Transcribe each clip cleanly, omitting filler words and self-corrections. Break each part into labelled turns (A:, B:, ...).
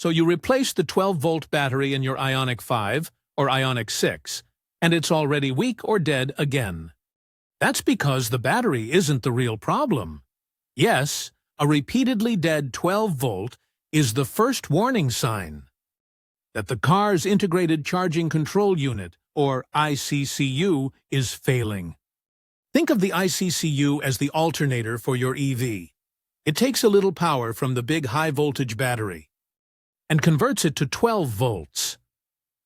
A: So you replace the 12-volt battery in your Ioniq 5 or Ioniq 6, and it's already weak or dead again. That's because the battery isn't the real problem. Yes, a repeatedly dead 12-volt is the first warning sign that the car's integrated charging control unit, or ICCU, is failing. Think of the ICCU as the alternator for your EV. It takes a little power from the big high-voltage battery and converts it to 12 volts.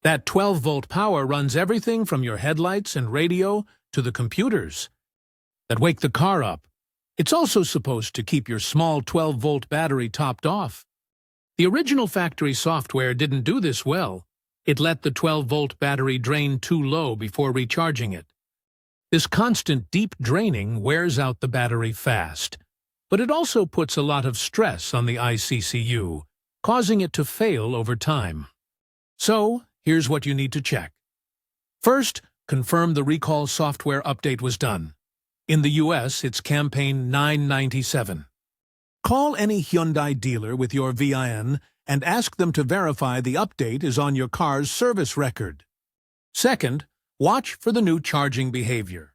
A: That 12-volt power runs everything from your headlights and radio to the computers that wake the car up. It's also supposed to keep your small 12-volt battery topped off. The original factory software didn't do this well. It let the 12-volt battery drain too low before recharging it. This constant deep draining wears out the battery fast, but it also puts a lot of stress on the ICCU, causing it to fail over time. So, here's what you need to check. First, confirm the recall software update was done. In the US, it's campaign 997. Call any Hyundai dealer with your VIN and ask them to verify the update is on your car's service record. Second, watch for the new charging behavior.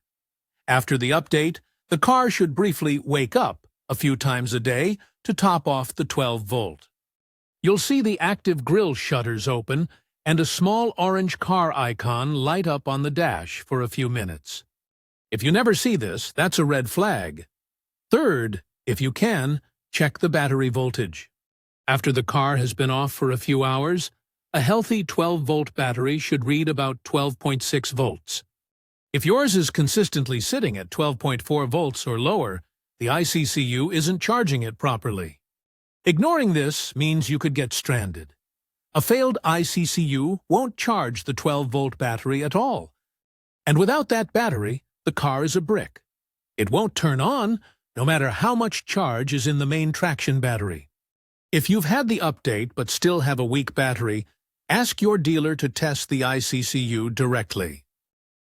A: After the update, the car should briefly wake up a few times a day to top off the 12-volt. You'll see the active grille shutters open and a small orange car icon light up on the dash for a few minutes. If you never see this, that's a red flag. Third, if you can, check the battery voltage. After the car has been off for a few hours, a healthy 12-volt battery should read about 12.6 volts. If yours is consistently sitting at 12.4 volts or lower, the ICCU isn't charging it properly. Ignoring this means you could get stranded. A failed ICCU won't charge the 12-volt battery at all. And without that battery, the car is a brick. It won't turn on, no matter how much charge is in the main traction battery. If you've had the update but still have a weak battery, ask your dealer to test the ICCU directly.